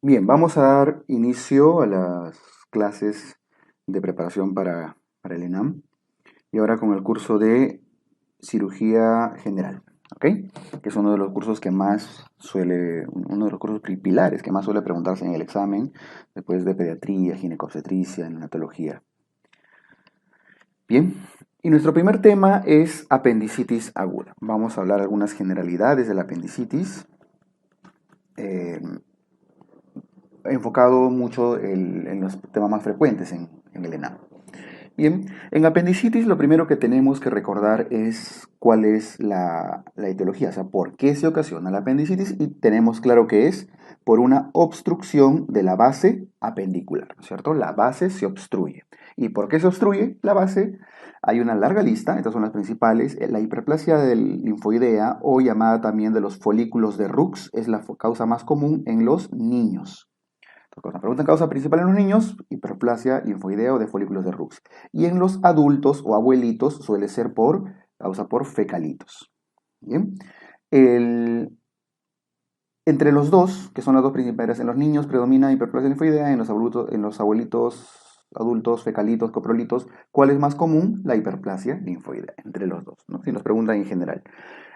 Bien, vamos a dar inicio a las clases de preparación para el ENAM y ahora con el curso de cirugía general, ¿ok? Que es uno de los cursos que más uno de los cursos pilares que más suele preguntarse en el examen, después de pediatría, ginecobstetricia, neonatología. Bien, y nuestro primer tema es apendicitis aguda. Vamos a hablar algunas generalidades de la apendicitis. eh, Enfocado mucho en los temas más frecuentes en el ENAM. Bien, en apendicitis lo primero que tenemos que recordar es cuál es la etiología, o sea, por qué se ocasiona la apendicitis y tenemos claro que es por una obstrucción de la base apendicular, ¿cierto? La base se obstruye. ¿Y por qué se obstruye la base? Hay una larga lista, estas son las principales. La hiperplasia del linfoidea o llamada también de los folículos de Rux es la causa más común en los niños. La pregunta en causa principal en los niños, hiperplasia linfoidea o de folículos de Rux. Y en los adultos o abuelitos suele ser por causa por fecalitos. Bien. Entre los dos, que son las dos principales, en los niños predomina hiperplasia linfoidea, en los abuelitos, adultos, fecalitos, coprolitos, ¿cuál es más común? La hiperplasia linfoidea, entre los dos, ¿no? Si nos preguntan en general.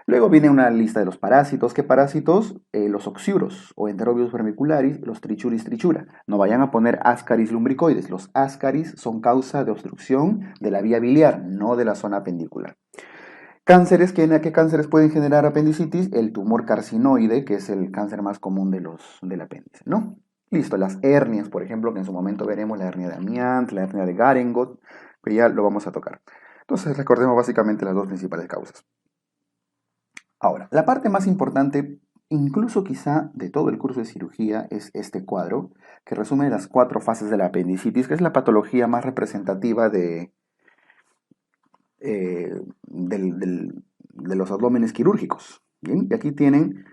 Luego viene una lista de los parásitos. ¿Qué parásitos? Los oxiuros o Enterobius vermicularis, los trichuris trichura. No vayan a poner ascaris lumbricoides. Los ascaris son causa de obstrucción de la vía biliar, no de la zona apendicular. Cánceres, ¿qué cánceres pueden generar apendicitis? El tumor carcinoide, que es el cáncer más común del apéndice, ¿no? Listo, las hernias, por ejemplo, que en su momento veremos la hernia de Amiant, la hernia de Garengot, que ya lo vamos a tocar. Entonces recordemos básicamente las dos principales causas. Ahora, la parte más importante, incluso quizá de todo el curso de cirugía, es este cuadro, que resume las 4 fases de la apendicitis, que es la patología más representativa de los abdómenes quirúrgicos. ¿Bien? Y aquí tienen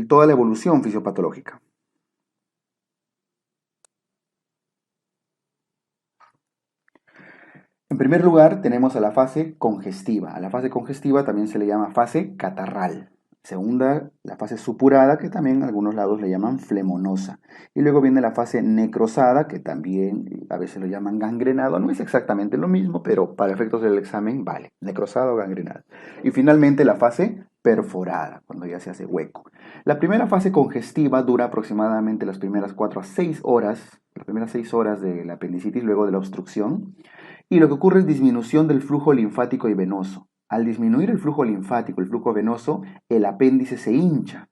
toda la evolución fisiopatológica. En primer lugar, tenemos a la fase congestiva. A la fase congestiva también se le llama fase catarral. Segunda, la fase supurada, que también en algunos lados le llaman flemonosa. Y luego viene la fase necrosada, que también a veces lo llaman gangrenado. No es exactamente lo mismo, pero para efectos del examen vale. Necrosado o gangrenado. Y finalmente la fase perforada, cuando ya se hace hueco. La primera fase congestiva dura aproximadamente las primeras 4 a 6 horas, las primeras 6 horas de la apendicitis luego de la obstrucción. Y lo que ocurre es disminución del flujo linfático y venoso. Al disminuir el flujo linfático, el flujo venoso, el apéndice se hincha.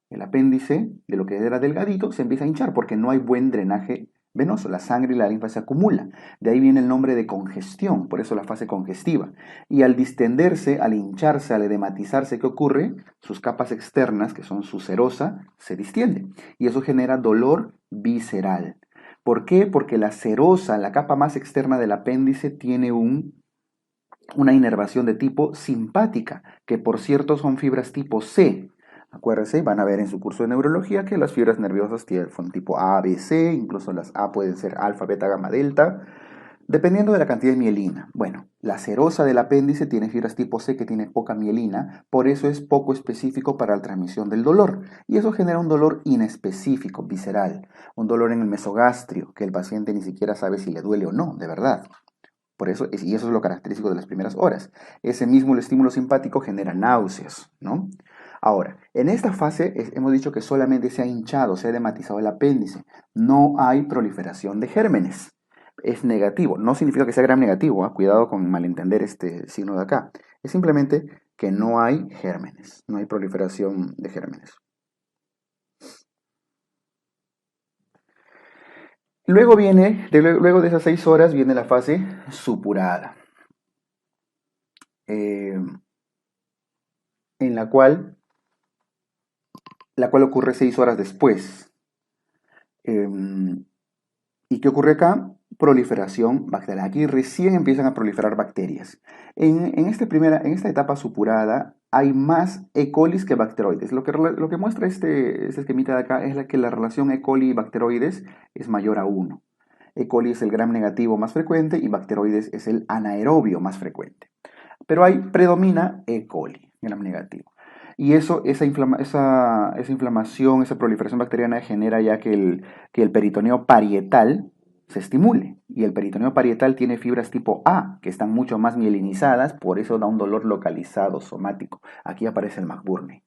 El apéndice, de lo que era delgadito, se empieza a hinchar porque no hay buen drenaje venoso. La sangre y la linfa se acumula. De ahí viene el nombre de congestión, por eso la fase congestiva. Y al distenderse, al hincharse, al edematizarse, ¿qué ocurre? Sus capas externas, que son su serosa, se distienden. Y eso genera dolor visceral. ¿Por qué? Porque la serosa, la capa más externa del apéndice, tiene una inervación de tipo simpática, que por cierto son fibras tipo C. Acuérdense, van a ver en su curso de neurología que las fibras nerviosas son tipo A, B, C, incluso las A pueden ser alfa, beta, gamma, delta, dependiendo de la cantidad de mielina. Bueno, la serosa del apéndice tiene fibras tipo C que tiene poca mielina, por eso es poco específico para la transmisión del dolor. Y eso genera un dolor inespecífico, visceral, un dolor en el mesogastrio, que el paciente ni siquiera sabe si le duele o no, de verdad. Por eso, y eso es lo característico de las primeras horas. Ese mismo el estímulo simpático genera náuseas, ¿no? Ahora, en esta fase hemos dicho que solamente se ha hinchado, se ha edematizado el apéndice. No hay proliferación de gérmenes. Es negativo. No significa que sea gram negativo. Cuidado con malentender este signo de acá. Es simplemente que no hay gérmenes. No hay proliferación de gérmenes. Luego de esas 6 horas viene la fase supurada. Eh, en la cual ocurre 6 horas después. ¿Y qué ocurre acá? Proliferación bacteriana. Aquí recién empiezan a proliferar bacterias. En esta etapa supurada hay más E. coli que bacteroides. Lo que muestra este esquemita de acá es que la relación E. coli y bacteroides es mayor a 1. E. coli es el gram negativo más frecuente y bacteroides es el anaerobio más frecuente. Pero ahí predomina E. coli. gram negativo. Y eso, esa inflamación, esa proliferación bacteriana genera ya que el peritoneo parietal se estimule. Y el peritoneo parietal tiene fibras tipo A, que están mucho más mielinizadas, por eso da un dolor localizado, somático. Aquí aparece el McBurney.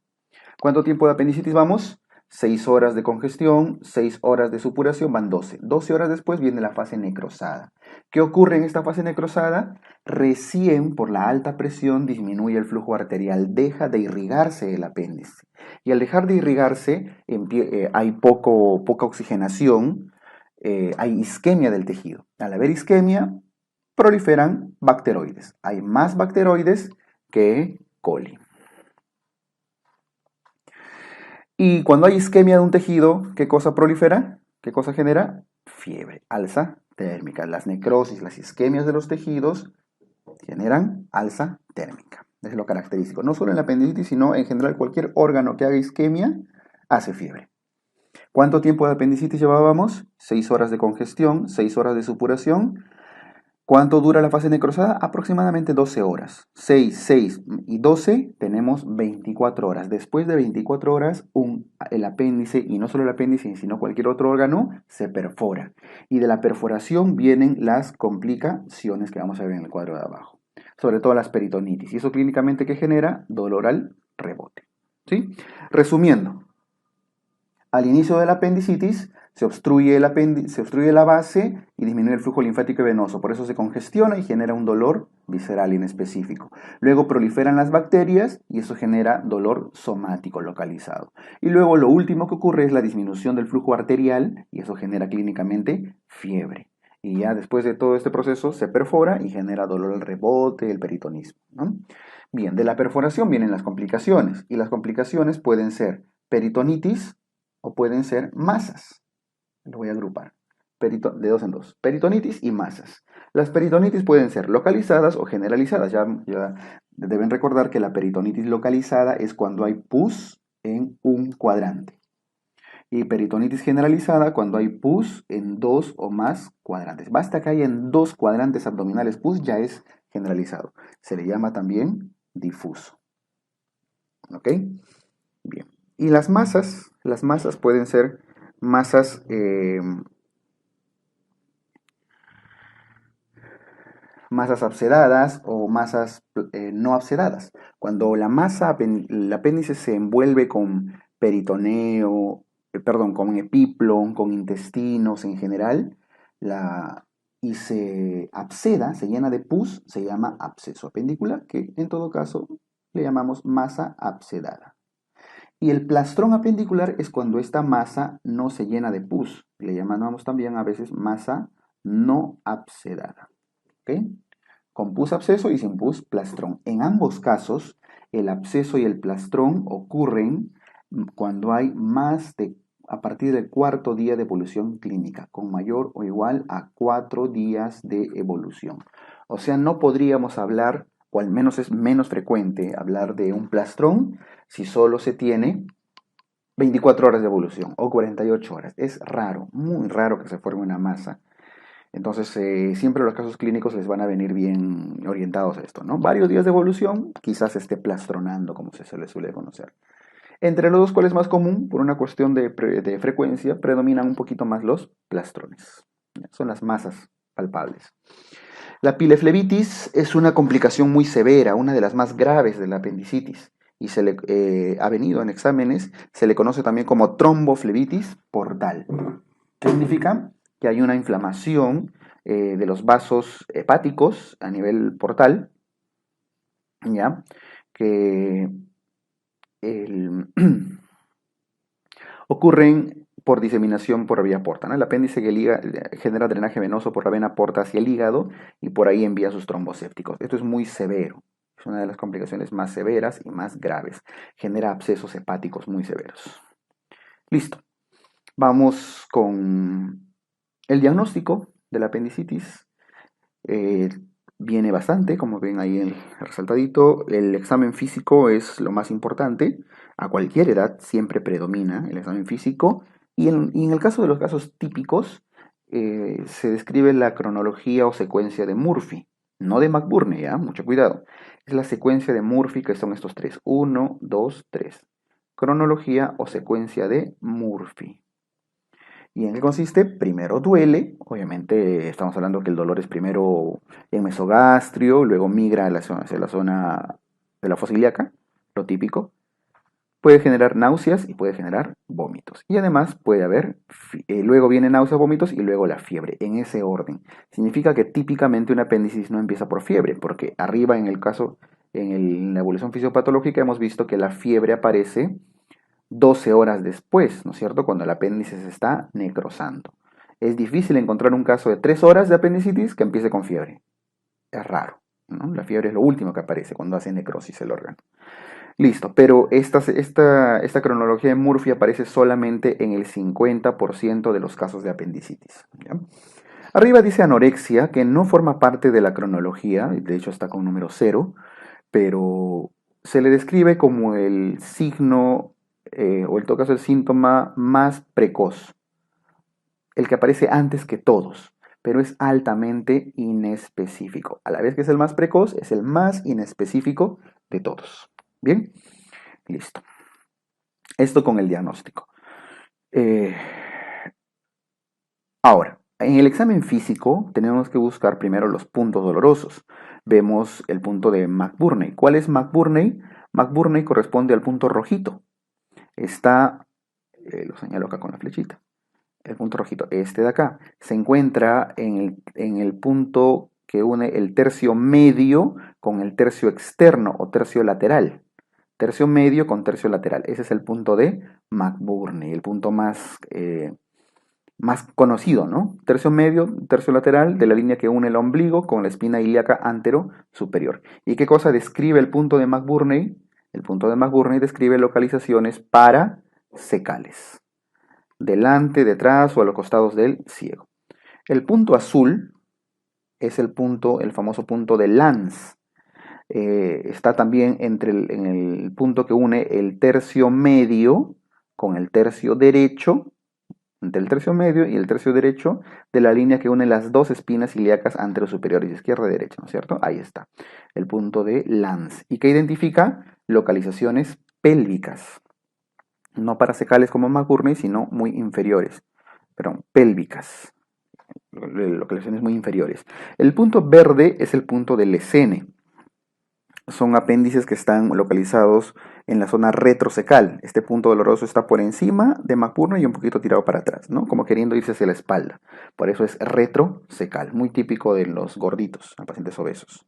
¿Cuánto tiempo de apendicitis vamos? 6 horas de congestión, 6 horas de supuración, van 12. 12 horas después viene la fase necrosada. ¿Qué ocurre en esta fase necrosada? Recién por la alta presión disminuye el flujo arterial, deja de irrigarse el apéndice. Y al dejar de irrigarse hay poca oxigenación, hay isquemia del tejido. Al haber isquemia, proliferan bacteroides. Hay más bacteroides que coli. Y cuando hay isquemia de un tejido, ¿qué cosa prolifera? ¿Qué cosa genera? Fiebre, alza térmica. Las necrosis, las isquemias de los tejidos generan alza térmica. Es lo característico. No solo en la apendicitis, sino en general cualquier órgano que haga isquemia hace fiebre. ¿Cuánto tiempo de apendicitis llevábamos? 6 horas de congestión, 6 horas de supuración. ¿Cuánto dura la fase necrosada? Aproximadamente 12 horas. 6 y 12 tenemos 24 horas. Después de 24 horas, el apéndice, y no solo el apéndice, sino cualquier otro órgano, se perfora. Y de la perforación vienen las complicaciones que vamos a ver en el cuadro de abajo. Sobre todo las peritonitis. Y eso clínicamente que genera dolor al rebote. ¿Sí? Resumiendo, al inicio de la apendicitis se obstruye la base y disminuye el flujo linfático y venoso. Por eso se congestiona y genera un dolor visceral inespecífico. Luego proliferan las bacterias y eso genera dolor somático localizado. Y luego lo último que ocurre es la disminución del flujo arterial y eso genera clínicamente fiebre. Y ya después de todo este proceso se perfora y genera dolor al rebote, el peritonismo, ¿no? Bien, de la perforación vienen las complicaciones y las complicaciones pueden ser peritonitis, o pueden ser masas. Lo voy a agrupar. De dos en dos. Peritonitis y masas. Las peritonitis pueden ser localizadas o generalizadas. Ya deben recordar que la peritonitis localizada es cuando hay pus en un cuadrante. Y peritonitis generalizada cuando hay pus en 2 o más cuadrantes. Basta que haya en 2 cuadrantes abdominales pus, ya es generalizado. Se le llama también difuso. ¿Ok? Bien. Y las masas pueden ser masas absedadas o masas no absedadas. Cuando el apéndice se envuelve con peritoneo, con epiplon, con intestinos en general, y se abseda, se llena de pus, se llama absceso apendicular, que en todo caso le llamamos masa absedada. Y el plastrón apendicular es cuando esta masa no se llena de pus. Le llamamos también a veces masa no absedada. ¿Ok? Con pus absceso y sin pus plastrón. En ambos casos, el absceso y el plastrón ocurren cuando hay a partir del 4º día de evolución clínica, con mayor o igual a 4 días de evolución. O sea, no podríamos hablar, o al menos es menos frecuente hablar de un plastrón si solo se tiene 24 horas de evolución o 48 horas. Es raro, muy raro que se forme una masa. Entonces, siempre los casos clínicos les van a venir bien orientados a esto, ¿no? Varios días de evolución, quizás esté plastronando, como se le suele conocer. Entre los dos, ¿cuál es más común? Por una cuestión de frecuencia, predominan un poquito más los plastrones. Son las masas palpables. La pileflebitis es una complicación muy severa, una de las más graves de la apendicitis. Y ha venido en exámenes, se le conoce también como tromboflebitis portal. ¿Qué significa? Que hay una inflamación de los vasos hepáticos a nivel portal, ¿ya? Que ocurren por diseminación por vía porta, ¿no? El apéndice genera drenaje venoso por la vena porta hacia el hígado y por ahí envía sus trombocépticos. Esto es muy severo, es una de las complicaciones más severas y más graves. Genera abscesos hepáticos muy severos. Listo. Vamos con el diagnóstico de la apendicitis. Viene bastante, como ven ahí el resaltadito. El examen físico es lo más importante. A cualquier edad siempre predomina el examen físico. Y en el caso de los casos típicos, se describe la cronología o secuencia de Murphy. no de McBurney, mucho cuidado. Es la secuencia de Murphy, que son estos tres. 1, 2, 3. Cronología o secuencia de Murphy. ¿Y en qué consiste? Primero duele, obviamente estamos hablando que el dolor es primero en mesogastrio, luego migra hacia la zona de la fosa ilíaca, lo típico. Puede generar náuseas y puede generar vómitos. Y además puede haber, luego vienen náuseas, vómitos y luego la fiebre, en ese orden. Significa que típicamente un apéndice no empieza por fiebre, porque arriba en el caso, en la evolución fisiopatológica hemos visto que la fiebre aparece 12 horas después, ¿no es cierto? Cuando el apéndice se está necrosando. Es difícil encontrar un caso de 3 horas de apendicitis que empiece con fiebre. Es raro, ¿no? La fiebre es lo último que aparece cuando hace necrosis el órgano. Listo, pero esta cronología de Murphy aparece solamente en el 50% de los casos de apendicitis. ¿Ya? Arriba dice anorexia, que no forma parte de la cronología, de hecho está con número 0, pero se le describe como el signo, o en todo caso el síntoma más precoz, el que aparece antes que todos, pero es altamente inespecífico. A la vez que es el más precoz, es el más inespecífico de todos. Bien, listo. Esto con el diagnóstico. Eh, Ahora, en el examen físico tenemos que buscar primero los puntos dolorosos. Vemos el punto de McBurney. ¿Cuál es McBurney? McBurney corresponde al punto rojito. Está, lo señalo acá con la flechita, el punto rojito, este de acá, se encuentra en el punto que une el tercio medio con el tercio externo o tercio lateral. Tercio medio con tercio lateral. Ese es el punto de McBurney, el punto más conocido, ¿no? Tercio medio, tercio lateral de la línea que une el ombligo con la espina ilíaca antero superior. ¿Y qué cosa describe el punto de McBurney? El punto de McBurney describe localizaciones parasecales, delante, detrás o a los costados del ciego. El punto azul es el famoso punto de Lanz. Está también en el punto que une el tercio medio con el tercio derecho, entre el tercio medio y el tercio derecho de la línea que une las dos espinas ilíacas anterosuperiores, izquierda y derecha, ¿no es cierto? Ahí está, el punto de Lanz. ¿Y que identifica? Localizaciones pélvicas. No parasecales como McBurney, sino muy inferiores. Perdón, pélvicas. Localizaciones muy inferiores. El punto verde es el punto del Lesene. Son apéndices que están localizados en la zona retrocecal. Este punto doloroso está por encima de McBurney y un poquito tirado para atrás, ¿no? Como queriendo irse hacia la espalda. Por eso es retrocecal, muy típico de los gorditos, a pacientes obesos.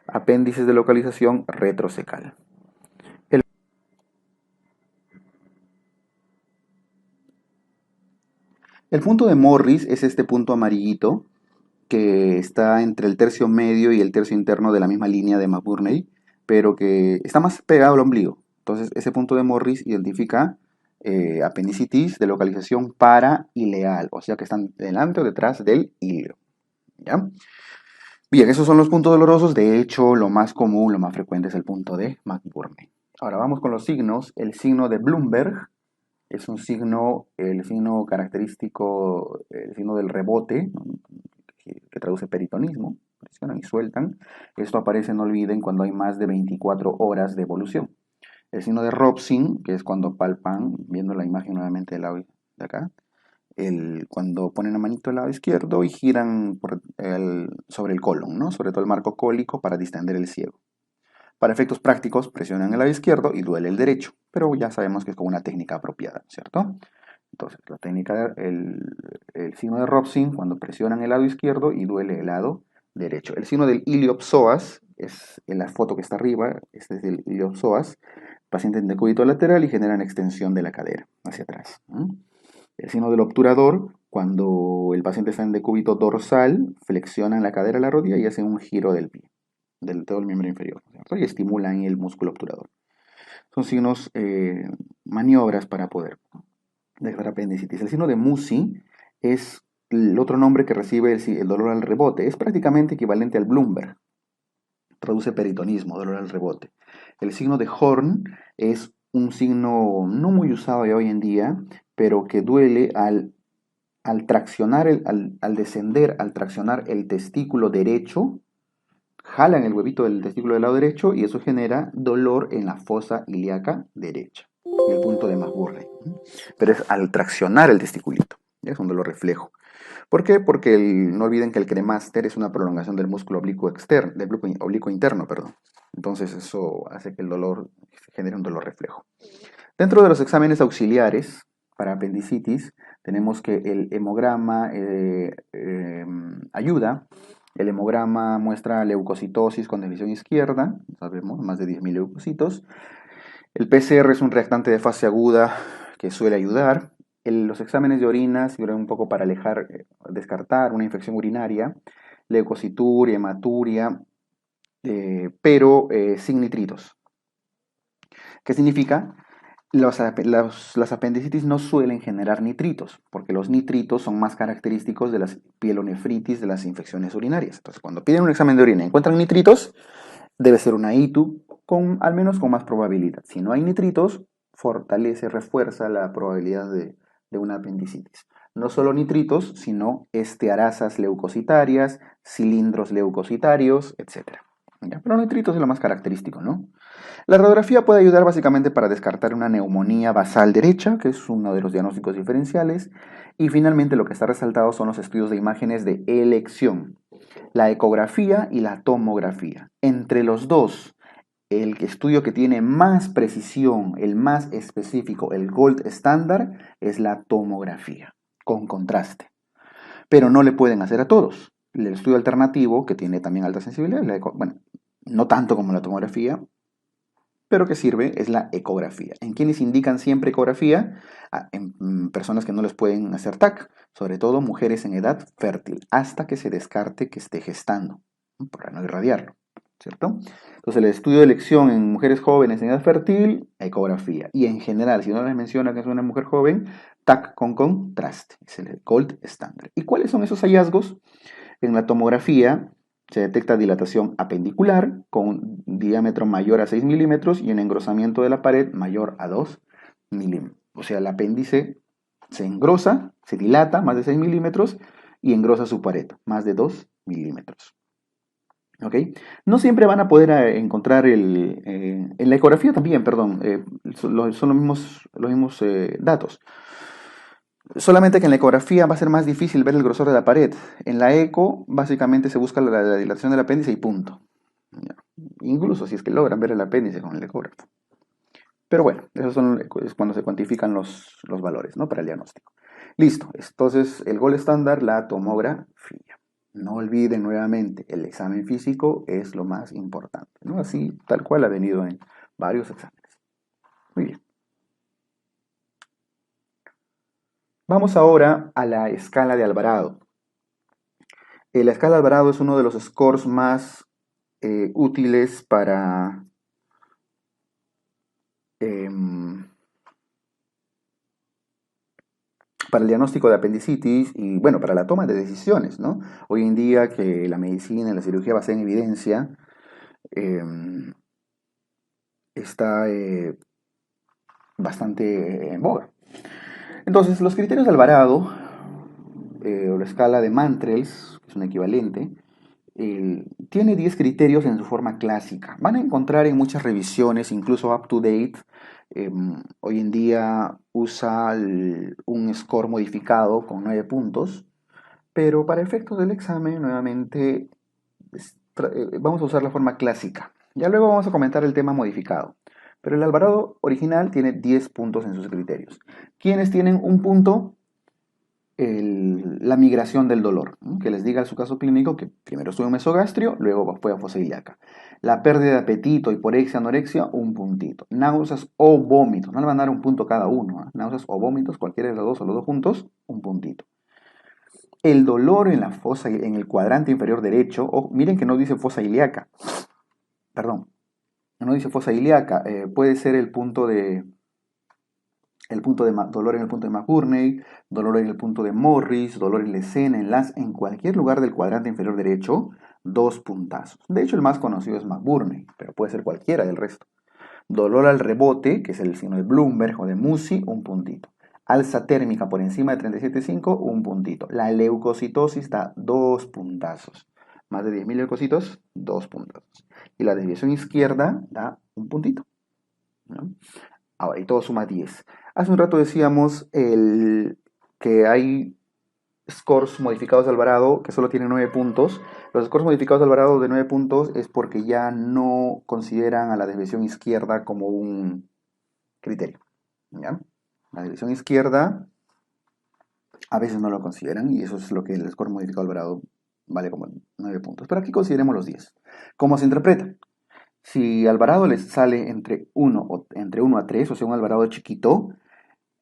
Apéndices de localización retrocecal. El punto de Morris es este punto amarillito que está entre el tercio medio y el tercio interno de la misma línea de McBurney, pero que está más pegado al ombligo. Entonces, ese punto de Morris identifica apendicitis de localización paraileal, o sea que están delante o detrás del ilio. ¿Ya? Bien, esos son los puntos dolorosos. De hecho, lo más común, lo más frecuente es el punto de McBurney. Ahora vamos con los signos. El signo de Bloomberg es un signo, el signo característico, el signo del rebote, que traduce peritonismo, presionan y sueltan. Esto aparece, no olviden, cuando hay más de 24 horas de evolución. El signo de Robson, que es cuando palpan, viendo la imagen nuevamente del lado de acá, cuando ponen la manito al lado izquierdo y giran sobre el colon, ¿no? Sobre todo el marco cólico para distender el ciego. Para efectos prácticos, presionan el lado izquierdo y duele el derecho, pero ya sabemos que es con una técnica apropiada, ¿cierto? Entonces, la técnica, el signo de Robson, cuando presionan el lado izquierdo y duele el lado derecho. El signo del iliopsoas, es en la foto que está arriba, este es el iliopsoas, paciente en decúbito lateral y generan extensión de la cadera hacia atrás. El signo del obturador, cuando el paciente está en decúbito dorsal, flexionan la cadera a la rodilla y hacen un giro del pie, del todo el miembro inferior, ¿cierto? Y estimulan el músculo obturador. Son signos, maniobras para poder dejar apendicitis. El signo de Musi es el otro nombre que recibe el dolor al rebote. Es prácticamente equivalente al Bloomberg. Traduce peritonismo, dolor al rebote. El signo de Horn es un signo no muy usado ya hoy en día, pero que duele al traccionar, al descender, al traccionar el testículo derecho jalan el huevito del testículo del lado derecho y eso genera dolor en la fosa ilíaca derecha, en el punto de McBurney. Pero es al traccionar el testiculito, ¿ya? Es un dolor reflejo. ¿Por qué? Porque no olviden que el cremaster es una prolongación del músculo oblicuo externo, del oblicuo interno, perdón. Entonces eso hace que el dolor genere un dolor reflejo. Dentro de los exámenes auxiliares para apendicitis, tenemos que el hemograma ayuda. El hemograma muestra leucocitosis con división izquierda, sabemos, más de 10.000 leucocitos. El PCR es un reactante de fase aguda que suele ayudar. Los exámenes de orina sirven un poco para descartar una infección urinaria, leucocituria, hematuria, pero sin nitritos. ¿Qué significa? Las apendicitis no suelen generar nitritos, porque los nitritos son más característicos de las pielonefritis, de las infecciones urinarias. Entonces, cuando piden un examen de orina y encuentran nitritos, debe ser una ITU, al menos con más probabilidad. Si no hay nitritos, refuerza la probabilidad de una apendicitis. No solo nitritos, sino estearasas leucocitarias, cilindros leucocitarios, etc. ¿Ya? Pero nitritos es lo más característico, ¿no? La radiografía puede ayudar básicamente para descartar una neumonía basal derecha, que es uno de los diagnósticos diferenciales, y finalmente lo que está resaltado son los estudios de imágenes de elección, la ecografía y la tomografía. Entre los dos, el estudio que tiene más precisión, el más específico, el gold estándar, es la tomografía, con contraste. Pero no le pueden hacer a todos. El estudio alternativo, que tiene también alta sensibilidad, bueno, no tanto como la tomografía, pero que sirve es la ecografía. ¿En quiénes indican siempre ecografía? En personas que no les pueden hacer TAC, sobre todo mujeres en edad fértil, hasta que se descarte que esté gestando, para no irradiarlo, ¿cierto? Entonces el estudio de elección en mujeres jóvenes en edad fértil, ecografía. Y en general, si no les menciona que es una mujer joven, TAC con contraste, es el gold estándar. ¿Y cuáles son esos hallazgos? En la tomografía se detecta dilatación apendicular con un diámetro mayor a 6 milímetros y un engrosamiento de la pared mayor a 2 milímetros. O sea, el apéndice se engrosa, se dilata más de 6 milímetros y engrosa su pared más de 2 milímetros. ¿Ok? No siempre van a poder encontrar en la ecografía también, perdón, son los mismos datos. Solamente que en la ecografía va a ser más difícil ver el grosor de la pared. En la eco, básicamente se busca la dilatación del apéndice y punto. ¿Ya? Incluso si es que logran ver el apéndice con el ecógrafo. Pero bueno, eso es cuando se cuantifican los valores, ¿no? Para el diagnóstico. Listo. Entonces, el gol estándar, la tomografía. No olviden nuevamente, el examen físico es lo más importante, ¿no? Así, tal cual ha venido en varios exámenes. Muy bien. Vamos ahora a la escala de Alvarado. La escala de Alvarado es uno de los scores más útiles para el diagnóstico de apendicitis y, bueno, para la toma de decisiones, ¿no? Hoy en día que la medicina y la cirugía basada en evidencia está bastante en boga. Entonces, los criterios de Alvarado, o la escala de Mantrels, que es un equivalente, tiene 10 criterios en su forma clásica. Van a encontrar en muchas revisiones, incluso up-to-date, hoy en día usa un score modificado con 9 puntos, pero para efectos del examen, nuevamente, vamos a usar la forma clásica. Ya luego vamos a comentar el tema modificado. Pero el Alvarado original tiene 10 puntos en sus criterios. ¿Quiénes tienen un punto? La migración del dolor, ¿no? Que les diga su caso clínico que primero estuvo en mesogastrio, luego fue a fosa ilíaca. La pérdida de apetito, hiporexia, anorexia, un puntito. Náuseas o vómitos, no le van a dar un punto cada uno, ¿eh? Náuseas o vómitos, cualquiera de los dos o los dos juntos, un puntito. El dolor en la fosa, en el cuadrante inferior derecho, miren que no dice fosa ilíaca, perdón, no dice fosa ilíaca, puede ser el punto de dolor en el punto de McBurney, dolor en el punto de Morris, dolor en la escena, en cualquier lugar del cuadrante inferior derecho, 2 puntazos. De hecho, el más conocido es McBurney, pero puede ser cualquiera del resto. Dolor al rebote, que es el signo de Bloomberg o de Musi, un puntito. Alza térmica por encima de 37,5, un puntito. La leucocitosis da 2 puntazos. Más de 10.000 leucocitos, 2 puntos. Y la desviación izquierda da un puntito, ¿no? Ahora, y todo suma 10. Hace un rato decíamos que hay scores modificados de Alvarado que solo tienen 9 puntos. Los scores modificados de Alvarado de 9 puntos es porque ya no consideran a la desviación izquierda como un criterio, ¿ya? La desviación izquierda a veces no lo consideran y eso es lo que el score modificado de Alvarado vale como 9 puntos. Pero aquí consideremos los 10. ¿Cómo se interpreta? Si Alvarado les sale entre 1 a 3, o sea, un Alvarado chiquito,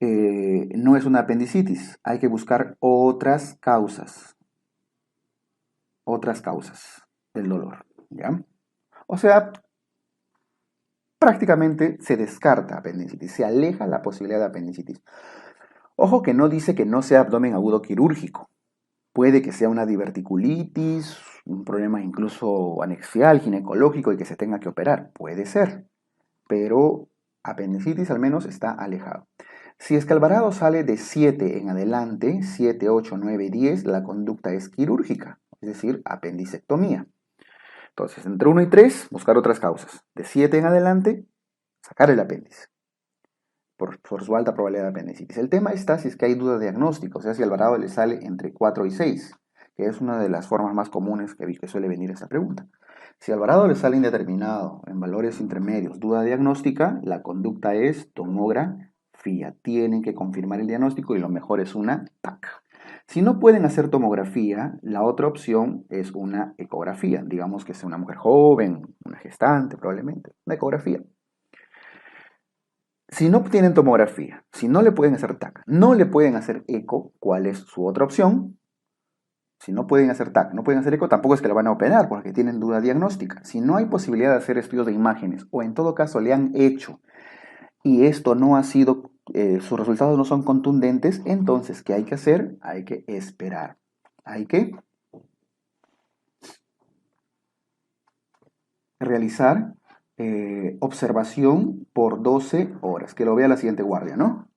no es una apendicitis. Hay que buscar otras causas del dolor, ¿ya? O sea, prácticamente se descarta apendicitis, se aleja la posibilidad de apendicitis. Ojo que no dice que no sea abdomen agudo quirúrgico. Puede que sea una diverticulitis, un problema incluso anexial, ginecológico y que se tenga que operar. Puede ser, pero apendicitis al menos está alejado. Si es que Alvarado sale de 7 en adelante, 7, 8, 9, 10, la conducta es quirúrgica, es decir, apendicectomía. Entonces, entre 1 y 3, buscar otras causas. De 7 en adelante, sacar el apéndice por su alta probabilidad de apendicitis. El tema está si es que hay duda de diagnóstico, o sea, si Alvarado le sale entre 4 y 6, que es una de las formas más comunes que suele venir esta pregunta. Si Alvarado le sale indeterminado en valores intermedios, duda diagnóstica, la conducta es tomografía. Tienen que confirmar el diagnóstico y lo mejor es una TAC. Si no pueden hacer tomografía, la otra opción es una ecografía. Digamos que sea una mujer joven, una gestante probablemente, una ecografía. Si no tienen tomografía, si no le pueden hacer TAC, no le pueden hacer eco, ¿cuál es su otra opción? Si no pueden hacer TAC, no pueden hacer eco, tampoco es que lo van a operar porque tienen duda diagnóstica. Si no hay posibilidad de hacer estudios de imágenes o en todo caso le han hecho y esto no ha sido, sus resultados no son contundentes, entonces, ¿qué hay que hacer? Hay que esperar. Hay que realizar observación por 12 horas. Que lo vea la siguiente guardia, ¿no?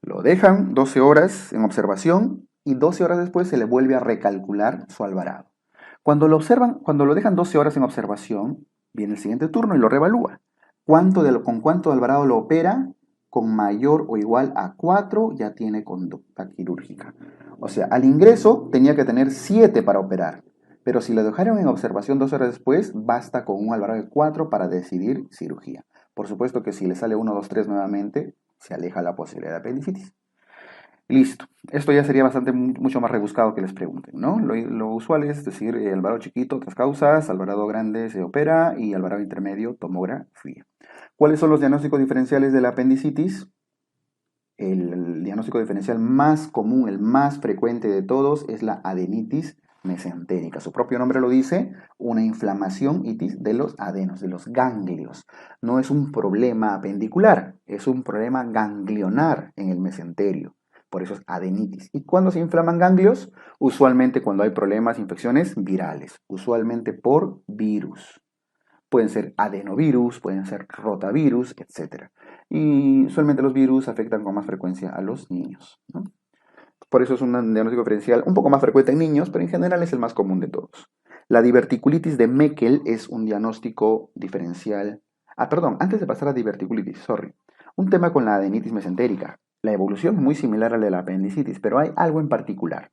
Lo dejan 12 horas en observación y 12 horas después se le vuelve a recalcular su Alvarado. Cuando lo dejan 12 horas en observación, viene el siguiente turno y lo revalúa. ¿Con cuánto Alvarado lo opera? Con mayor o igual a 4 ya tiene conducta quirúrgica. O sea, al ingreso tenía que tener 7 para operar. Pero si lo dejaron en observación 2 horas después, basta con un Alvarado de 4 para decidir cirugía. Por supuesto que si le sale 1, 2, 3 nuevamente, se aleja la posibilidad de apendicitis. Listo. Esto ya sería mucho más rebuscado que les pregunten, ¿no? Lo usual es decir, Alvarado chiquito, otras causas, Alvarado grande se opera y Alvarado intermedio, tomografía. ¿Cuáles son los diagnósticos diferenciales de la apendicitis? El diagnóstico diferencial más común, el más frecuente de todos, es la adenitis mesentérica. Su propio nombre lo dice, una inflamación itis de los adenos, de los ganglios. No es un problema apendicular, es un problema ganglionar en el mesenterio. Por eso es adenitis. ¿Y cuándo se inflaman ganglios? Usualmente cuando hay problemas, infecciones virales, usualmente por virus. Pueden ser adenovirus, pueden ser rotavirus, etc. Y usualmente los virus afectan con más frecuencia a los niños, ¿no? Por eso es un diagnóstico diferencial un poco más frecuente en niños, pero en general es el más común de todos. La diverticulitis de Meckel es un diagnóstico diferencial. Ah, perdón, antes de pasar a diverticulitis, sorry. Un tema con la adenitis mesentérica. La evolución es muy similar a la de la apendicitis, pero hay algo en particular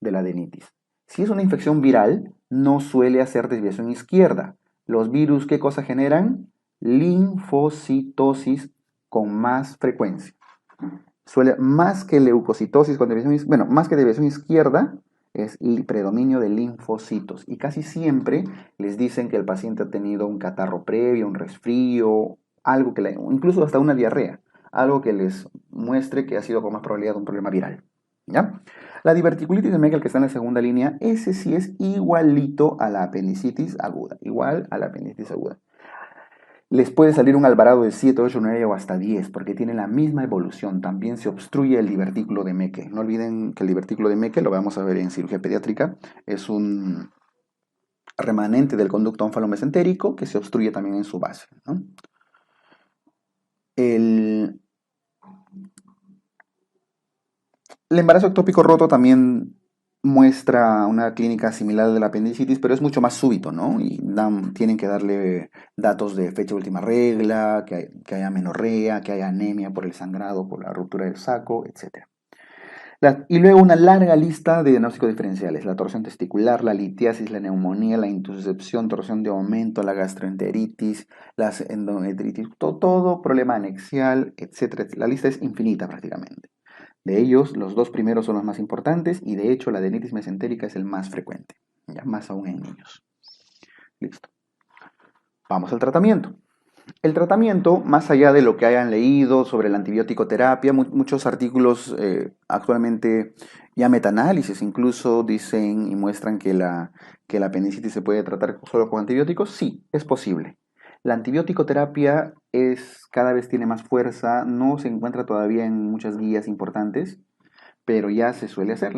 de la adenitis. Si es una infección viral, no suele hacer desviación izquierda. Los virus, ¿qué cosa generan? Linfocitosis con más frecuencia. Suele, más que leucocitosis con desviación, bueno, más que desviación izquierda, es el predominio de linfocitos. Y casi siempre les dicen que el paciente ha tenido un catarro previo, un resfrío, algo que incluso hasta una diarrea, algo que les muestre que ha sido con más probabilidad un problema viral. ¿Ya? La diverticulitis de Meckel, que está en la segunda línea, ese sí es igualito a la apendicitis aguda, igual a la apendicitis aguda. Les puede salir un Alvarado de 7, 8, 9 o hasta 10, porque tiene la misma evolución. También se obstruye el divertículo de Meckel. No olviden que el divertículo de Meckel, lo vamos a ver en cirugía pediátrica, es un remanente del conducto ónfalo-mesentérico que se obstruye también en su base, ¿no? El embarazo ectópico roto también muestra una clínica similar de la apendicitis, pero es mucho más súbito, ¿no? Y tienen que darle datos de fecha de última regla, que haya menorrea, que haya anemia por el sangrado, por la ruptura del saco, etc. Y luego una larga lista de diagnósticos diferenciales: la torsión testicular, la litiasis, la neumonía, la intussuscepción, torsión de aumento, la gastroenteritis, las endometritis, todo problema anexial, etc. La lista es infinita prácticamente. De ellos, los dos primeros son los más importantes y de hecho la adenitis mesentérica es el más frecuente, ya más aún en niños. Listo. Vamos al tratamiento. El tratamiento, más allá de lo que hayan leído sobre la antibiótico terapia, muchos artículos actualmente, ya metaanálisis incluso, dicen y muestran que la apendicitis se puede tratar solo con antibióticos. Sí, es posible. La antibiótico terapia cada vez tiene más fuerza, no se encuentra todavía en muchas guías importantes, pero ya se suele hacer.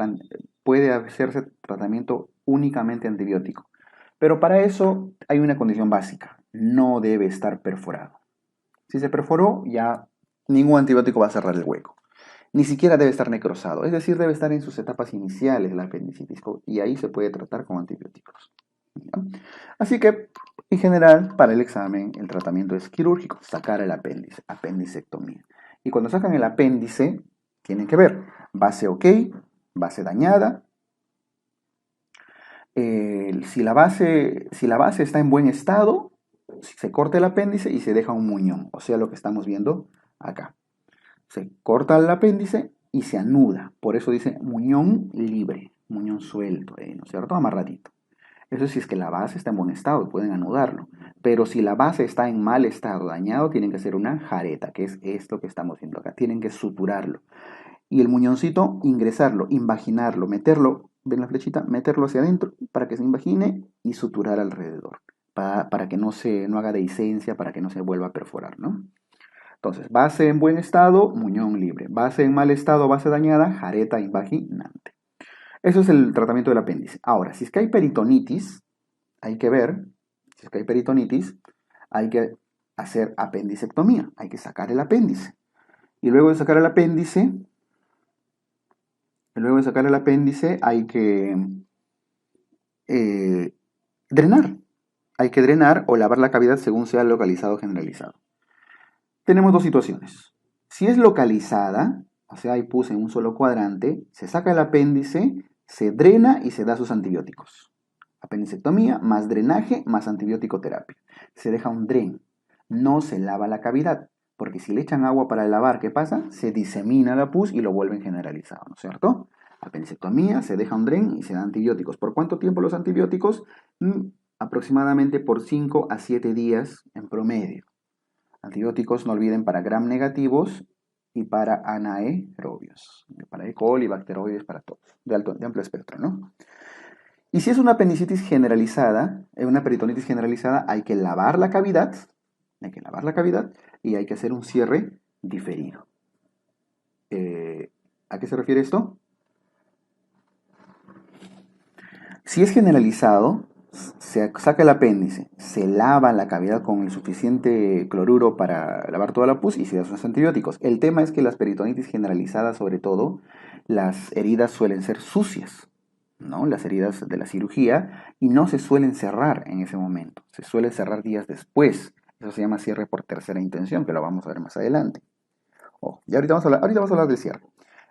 Puede hacerse tratamiento únicamente antibiótico. Pero para eso hay una condición básica: no debe estar perforado. Si se perforó, ya ningún antibiótico va a cerrar el hueco. Ni siquiera debe estar necrosado, es decir, debe estar en sus etapas iniciales de la apendicitis y ahí se puede tratar con antibióticos. ¿Ya? Así que, en general, para el examen, el tratamiento es quirúrgico: sacar el apéndice, apendicectomía. Y cuando sacan el apéndice, tienen que ver base ok, base dañada. Si la base está en buen estado, se corta el apéndice y se deja un muñón, o sea, lo que estamos viendo acá. Se corta el apéndice y se anuda, por eso dice muñón libre, muñón suelto, ¿no es cierto? Amarradito. Eso sí, es que la base está en buen estado, pueden anudarlo. Pero si la base está en mal estado, dañado, tienen que hacer una jareta, que es esto que estamos viendo acá. Tienen que suturarlo. Y el muñoncito, ingresarlo, invaginarlo, meterlo, ven la flechita, meterlo hacia adentro para que se invagine y suturar alrededor. Para que no haga dehiscencia, para que no se vuelva a perforar, ¿no? Entonces, base en buen estado, muñón libre. Base en mal estado, base dañada, jareta invaginante. Eso es el tratamiento del apéndice. Ahora, si es que hay peritonitis, hay que ver, si es que hay peritonitis, hay que hacer apendicectomía, hay que sacar el apéndice. Y luego de sacar el apéndice, hay que eh, drenar. Hay que drenar o lavar la cavidad según sea localizado o generalizado. Tenemos dos situaciones. Si es localizada, o sea, hay pus en un solo cuadrante, se saca el apéndice, se drena y se da sus antibióticos. Apendicectomía más drenaje más antibiótico terapia. Se deja un dren. No se lava la cavidad, porque si le echan agua para lavar, ¿qué pasa? Se disemina la pus y lo vuelven generalizado, ¿no es cierto? Apendicectomía, se deja un dren y se dan antibióticos. ¿Por cuánto tiempo los antibióticos? Aproximadamente por 5 a 7 días en promedio. Antibióticos, no olviden, para gram negativos y para anaerobios. Para E. coli, bacteroides, para todos. De amplio espectro, ¿no? Y si es una apendicitis generalizada, una peritonitis generalizada, hay que lavar la cavidad, y hay que hacer un cierre diferido. ¿A qué se refiere esto? Si es generalizado, se saca el apéndice, se lava la cavidad con el suficiente cloruro para lavar toda la pus y se da sus antibióticos. El tema es que las peritonitis generalizadas, sobre todo, las heridas suelen ser sucias, ¿no? Las heridas de la cirugía, y no se suelen cerrar en ese momento, se suele cerrar días después. Eso se llama cierre por tercera intención, que lo vamos a ver más adelante. Y ahorita vamos a hablar del cierre.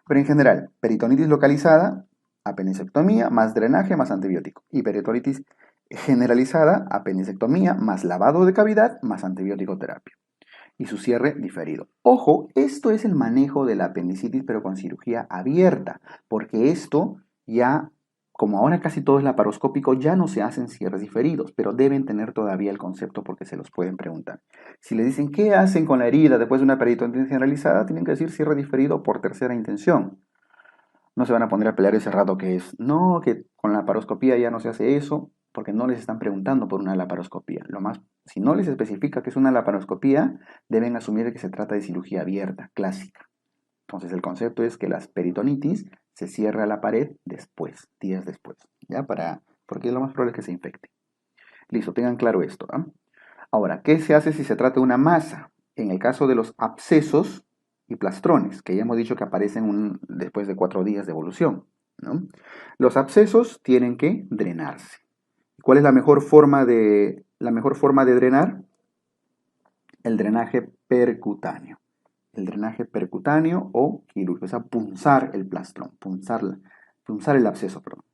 Pero en general, peritonitis localizada, apendicectomía más drenaje más antibiótico. Y peritonitis generalizada, apendicectomía más lavado de cavidad más antibiótico terapia. Y su cierre diferido. Ojo, esto es el manejo de la apendicitis, pero con cirugía abierta, porque esto ya, como ahora casi todo es laparoscópico, ya no se hacen cierres diferidos, pero deben tener todavía el concepto porque se los pueden preguntar. Si le dicen qué hacen con la herida después de una peritonitis generalizada, tienen que decir cierre diferido por tercera intención. No se van a poner a pelear ese rato que es, no, que con la laparoscopía ya no se hace eso, porque no les están preguntando por una laparoscopía. Si no les especifica que es una laparoscopía, deben asumir que se trata de cirugía abierta, clásica. Entonces el concepto es que las peritonitis se cierra la pared después, días después, ¿ya? Porque lo más probable es que se infecte. Listo, tengan claro esto, ¿ah? Ahora, ¿qué se hace si se trata de una masa? En el caso de los abscesos y plastrones, que ya hemos dicho que aparecen después de 4 días de evolución. ¿no? Los abscesos tienen que drenarse. ¿Cuál es la mejor forma de drenar? El drenaje percutáneo. El drenaje percutáneo o quirúrgico, o sea, punzar el plastrón, punzar el absceso, perdón.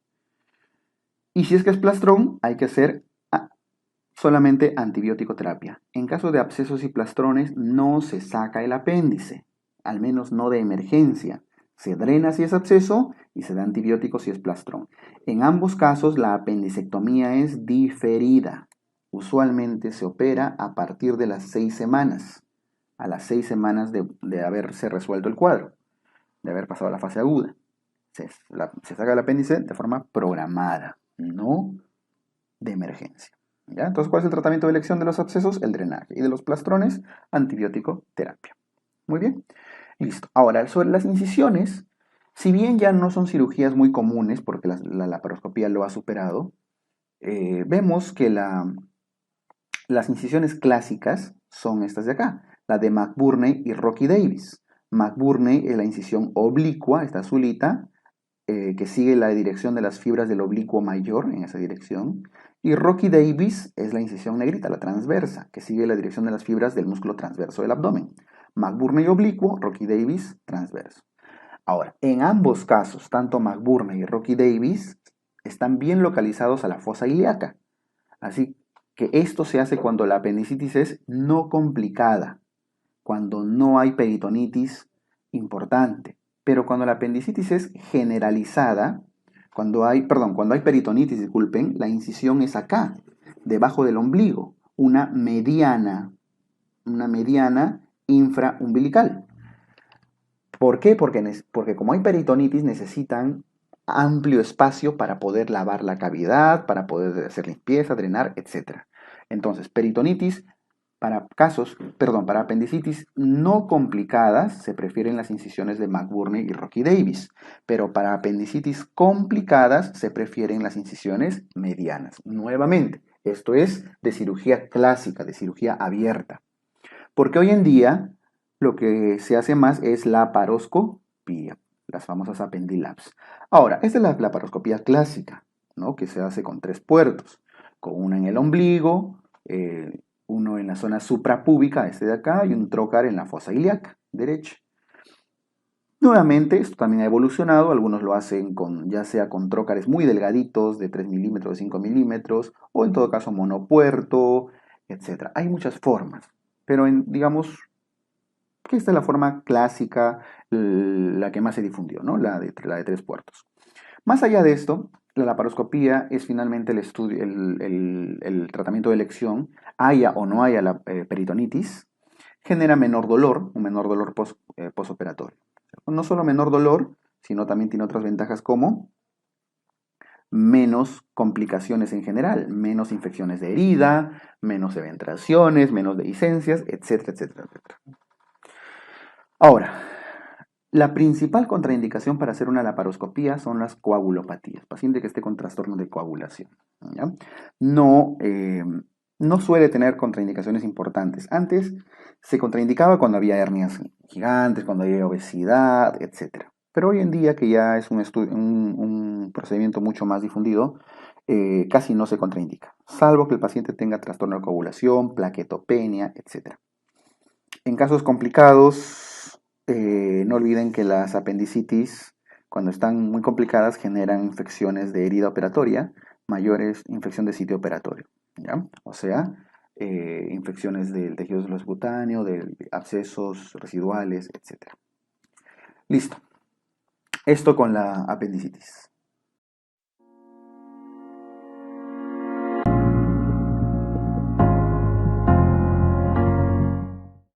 Y si es que es plastrón, hay que hacer solamente antibiótico terapia. En caso de abscesos y plastrones, no se saca el apéndice, al menos no de emergencia. Se drena si es absceso y se da antibiótico si es plastrón. En ambos casos, la apendicectomía es diferida. Usualmente se opera a partir de las 6 semanas, a las 6 semanas de haberse resuelto el cuadro, de haber pasado la fase aguda. Se saca el apéndice de forma programada, no de emergencia. ¿Ya? Entonces, ¿cuál es el tratamiento de elección de los abscesos? El drenaje. Y de los plastrones, antibiótico terapia. Muy bien. Listo. Ahora, sobre las incisiones, si bien ya no son cirugías muy comunes, porque la laparoscopía lo ha superado, vemos que las incisiones clásicas son estas de acá, la de McBurney y Rocky Davis. McBurney es la incisión oblicua, esta azulita, que sigue la dirección de las fibras del oblicuo mayor en esa dirección. Y Rocky Davis es la incisión negrita, la transversa, que sigue la dirección de las fibras del músculo transverso del abdomen. McBurney oblicuo, Rocky Davis transverso. Ahora, en ambos casos, tanto McBurney y Rocky Davis están bien localizados a la fosa ilíaca. Así que esto se hace cuando la apendicitis es no complicada, cuando no hay peritonitis importante. Pero cuando la apendicitis es generalizada, cuando hay peritonitis, disculpen, la incisión es acá, debajo del ombligo, una mediana infraumbilical. ¿Por qué? Porque como hay peritonitis necesitan amplio espacio para poder lavar la cavidad, para poder hacer limpieza, drenar, etc. Entonces, peritonitis para apendicitis no complicadas se prefieren las incisiones de McBurney y Rocky Davis, pero para apendicitis complicadas se prefieren las incisiones medianas. Nuevamente, esto es de cirugía clásica, de cirugía abierta, porque hoy en día lo que se hace más es la laparoscopía, las famosas Appendilabs. Ahora, esta es la laparoscopía clásica, ¿no? Que se hace con 3 puertos, con una en el ombligo, uno en la zona suprapúbica, este de acá, y un trocar en la fosa ilíaca derecha. Nuevamente, esto también ha evolucionado, algunos lo hacen ya sea con trócares muy delgaditos, de 3 milímetros, de 5 milímetros, o en todo caso monopuerto, etc. Hay muchas formas, pero digamos que esta es la forma clásica, la que más se difundió, ¿no? La de 3 puertos. Más allá de esto, la laparoscopía es finalmente el tratamiento de elección, haya o no haya la peritonitis, genera menor dolor, un menor dolor postoperatorio. No solo menor dolor, sino también tiene otras ventajas como menos complicaciones en general, menos infecciones de herida, menos eventraciones, menos dehiscencias, etcétera, etcétera, etcétera. Ahora, la principal contraindicación para hacer una laparoscopía son las coagulopatías, paciente que esté con trastorno de coagulación. ¿Ya? No, no suele tener contraindicaciones importantes. Antes se contraindicaba cuando había hernias gigantes, cuando había obesidad, etc. Pero hoy en día, que ya es un procedimiento mucho más difundido, casi no se contraindica, salvo que el paciente tenga trastorno de coagulación, plaquetopenia, etc. En casos complicados, no olviden que las apendicitis, cuando están muy complicadas, generan infecciones de herida operatoria, mayores infección de sitio operatorio, ¿ya? O sea, infecciones del tejido subcutáneo, de abscesos residuales, etc. Listo. Esto con la apendicitis.